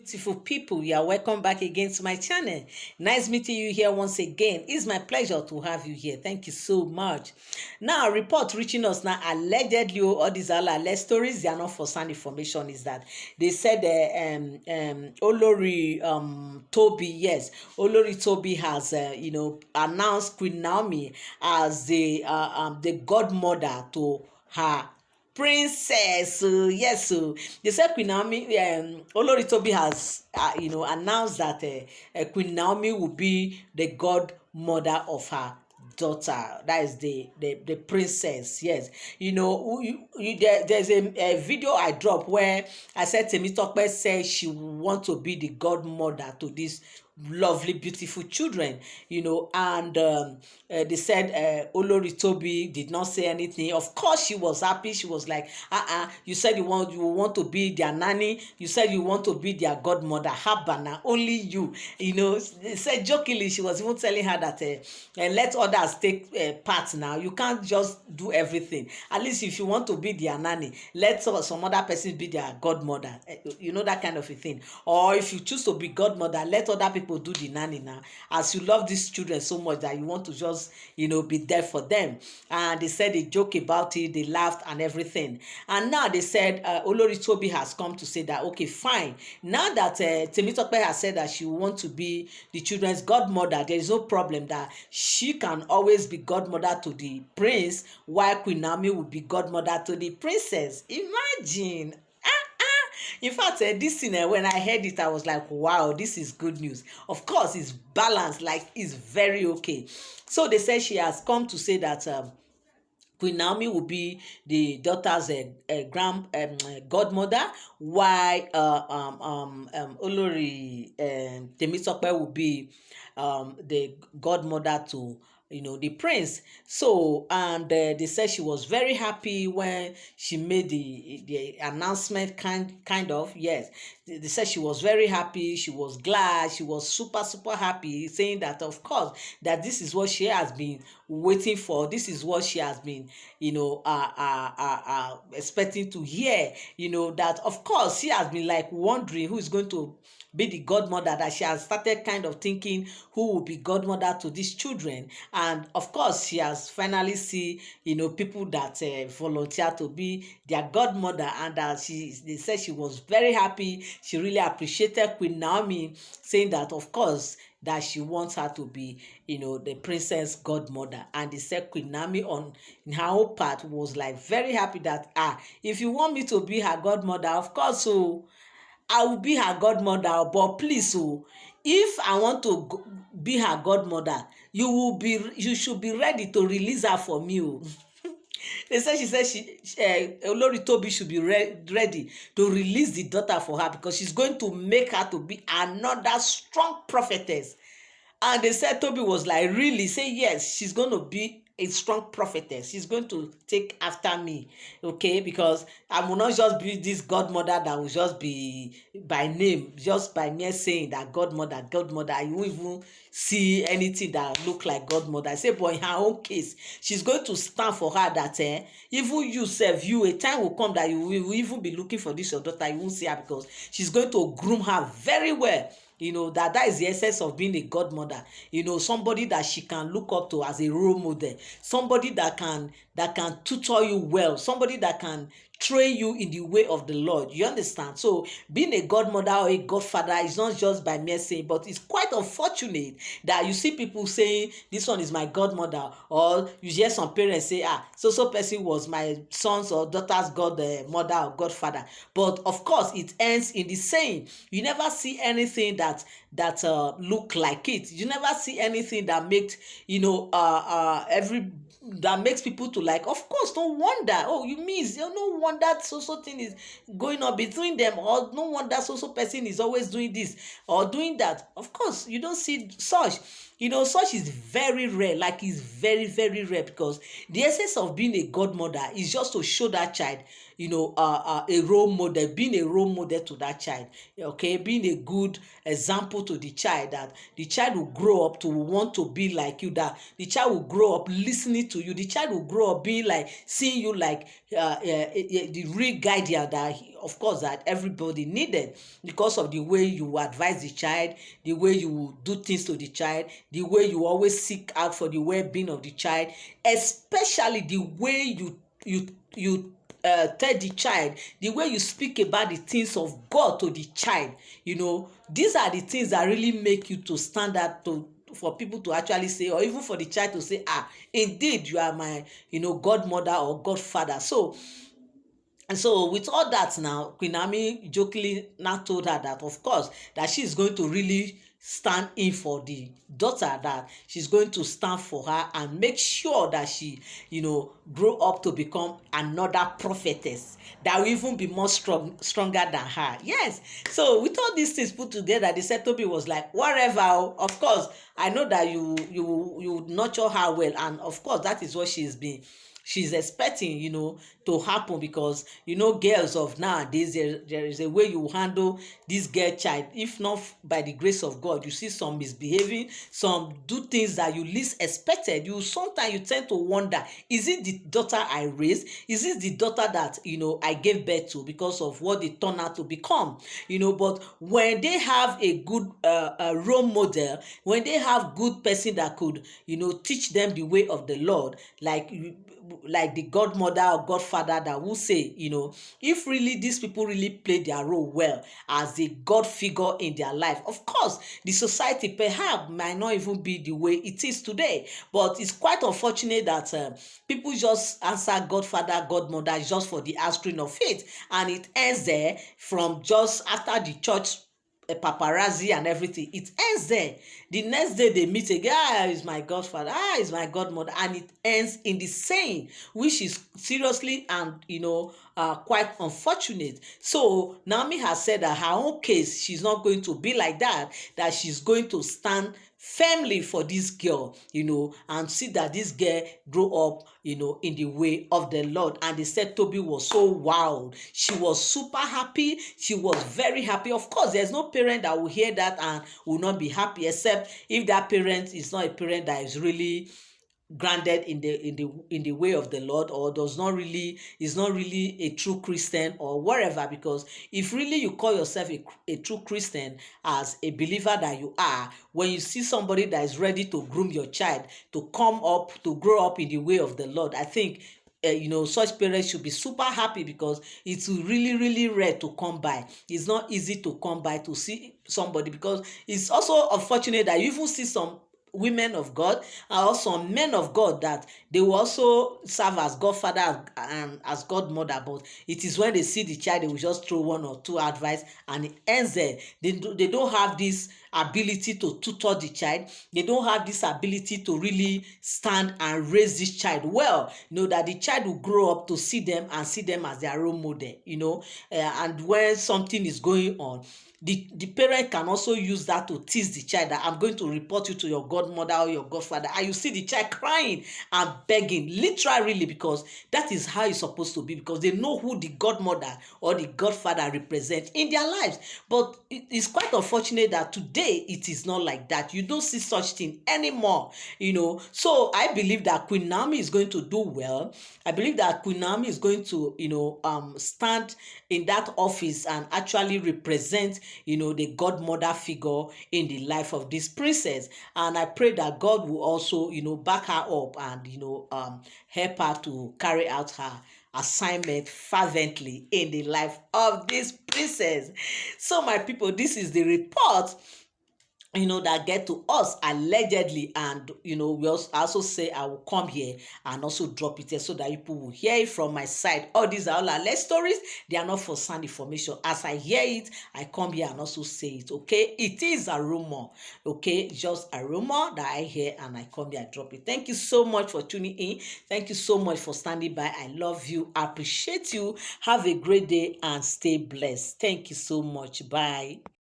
Beautiful people, you are welcome back again to my channel. Nice meeting you here once again. It's my pleasure to have you here. Thank you so much. Now, report reaching us now, allegedly, all these are alleged stories, they are not for sound information, is that they said Olori Toby, yes, Olori Toby has announced Queen Naomi as the godmother to her princess. Yes, so they said Queen Naomi, Olori Toby has announced that Queen Naomi will be the godmother of her daughter, that is the princess. Yes, there's a video I dropped where I said Temitope said she want to be the godmother to this lovely beautiful children, and they said Olori Toby did not say anything. Of course she was happy. She was like, you said you want to be their nanny, you said you want to be their godmother, habana, only you. They said jokingly, she was even telling her that let others take part. Now you can't just do everything. At least if you want to be their nanny, let some other person be their godmother, that kind of a thing. Or if you choose to be godmother, let other people do the nanny now, as you love these children so much that you want to just be there for them. And they said they joke about it, they laughed and everything. And now they said Olori Toby has come to say that, okay, fine, now that Temitope has said that she want to be the children's godmother, there is no problem that she can always be godmother to the prince, while Queen Naomi would be godmother to the princess. Imagine. In fact, this thing, when I heard it, I was like, wow, this is good news. Of course, it's balanced, like it's very okay. So they said she has come to say that Queen Naomi will be the daughter's godmother, while Olori Temitope will be the godmother to the prince. So, and they said she was very happy when she made the announcement, kind of. Yes, they said she was very happy, she was glad, she was super happy, saying that of course that this is what she has been waiting for, this is what she has been expecting to hear, that of course she has been like wondering who is going to be the godmother, that she has started kind of thinking who will be godmother to these children. And of course she has finally see people that volunteer to be their godmother, and that they said she was very happy. She really appreciated Queen Naomi, saying that of course that she wants her to be the princess godmother. And they said Queen Naomi in her own part was like very happy that if you want me to be her godmother, of course, so I will be her godmother, but please, if I want to be her godmother, you should be ready to release her for me. They said she Olori Toby should be ready to release the daughter for her, because she's going to make her to be another strong prophetess. And they said Toby was like, really? Say yes, she's going to be a strong prophetess. She's going to take after me, okay? Because I will not just be this godmother that will just be by name, just by mere saying that godmother. I won't even see anything that look like godmother. I say, but in her own case, she's going to stand for her that even you serve you, a time will come that you will even be looking for this your daughter. You won't see her, because she's going to groom her very well. That is the essence of being a godmother. Somebody that she can look up to as a role model, somebody that can tutor you well, somebody that can train you in the way of the Lord. You understand? So being a godmother or a godfather is not just by mere saying, but it's quite unfortunate that you see people saying this one is my godmother, or you hear some parents say, so person was my son's or daughter's godmother or godfather. But of course it ends in the saying. You never see anything that look like it. You never see anything that makes that makes people to like, of course, no wonder. Oh, you mean no wonder so thing is going on between them, or no wonder so person is always doing this or doing that. Of course, you don't see such. Such is very rare, like it's very rare, because the essence of being a godmother is just to show that child a role model, being a role model to that child, okay, being a good example to the child, that the child will grow up to want to be like you, that the child will grow up listening to you, the child will grow up being like, seeing you like the real guardian that of course that everybody needed, because of the way you advise the child, the way you do things to the child, the way you always seek out for the well-being of the child, especially the way you tell the child, the way you speak about the things of God to the child. These are the things that really make you to stand out, to for people to actually say, or even for the child to say, indeed you are my godmother or godfather. So with all that, now Queen Naomi jokingly now told her that of course that she is going to really stand in for the daughter, that she's going to stand for her and make sure that she grow up to become another prophetess that will even be more stronger than her. Yes. So with all these things put together, the Toby was like, whatever, of course I know that you nurture her well, and of course that is what she's expecting to happen, because girls of nowadays, there is a way you handle this girl child. If not by the grace of God, you see some misbehaving, some do things that you least expected. Sometimes you tend to wonder, is it the daughter I raised? Is it the daughter that I gave birth to, because of what they turn out to become? But when they have a good role model, when they have good person that could teach them the way of the Lord, like the godmother or godfather, that will say, if really these people really play their role well as a God figure in their life, of course the society perhaps might not even be the way it is today. But it's quite unfortunate that people just answer godfather, godmother just for the astring of faith, and it ends there. From just after the church paparazzi and everything, it ends there. The next day they meet again, is my godfather, is my godmother, and it ends in the same, which is seriously and quite unfortunate. So Naomi has said that her own case, she's not going to be like that, that she's going to stand firmly for this girl, and see that this girl grow up, in the way of the Lord. And they said Toby was so wild. She was super happy. She was very happy. Of course, there's no parent that will hear that and will not be happy, except if that parent is not a parent that is really grounded in the way of the Lord, or is not really a true Christian or whatever. Because if really you call yourself a true Christian, as a believer that you are, when you see somebody that is ready to groom your child to come up, to grow up in the way of the Lord, I think such parents should be super happy, because it's really really rare to come by. It's not easy to come by to see somebody, because it's also unfortunate that you even see some women of God and also men of God that they will also serve as godfather and as godmother, but it is when they see the child, they will just throw one or two advice and it ends there. They don't have this ability to tutor the child. They don't have this ability to really stand and raise this child well, that the child will grow up to see them and see them as their role model, and when something is going on, the parent can also use that to tease the child, that I'm going to report you to your godmother or your godfather, and you see the child crying and begging, literally, because that is how it's supposed to be, because they know who the godmother or the godfather represent in their lives. But it's quite unfortunate that today it is not like that. You don't see such thing anymore, so I believe that Queen Naomi is going to do well. I believe that Queen Naomi is going to stand in that office and actually represent the godmother figure in the life of this princess. And I pray that God will also back her up and help her to carry out her assignment fervently in the life of this princess. So my people, this is the report that get to us allegedly. And we also say I will come here and also drop it here so that people will hear it from my side. All these are all alleged stories. They are not for sound information. As I hear it, I come here and also say it. Okay, it is a rumor. Okay, just a rumor that I hear and I come here and drop it. Thank you so much for tuning in. Thank you so much for standing by. I love you. I appreciate you. Have a great day and stay blessed. Thank you so much. Bye.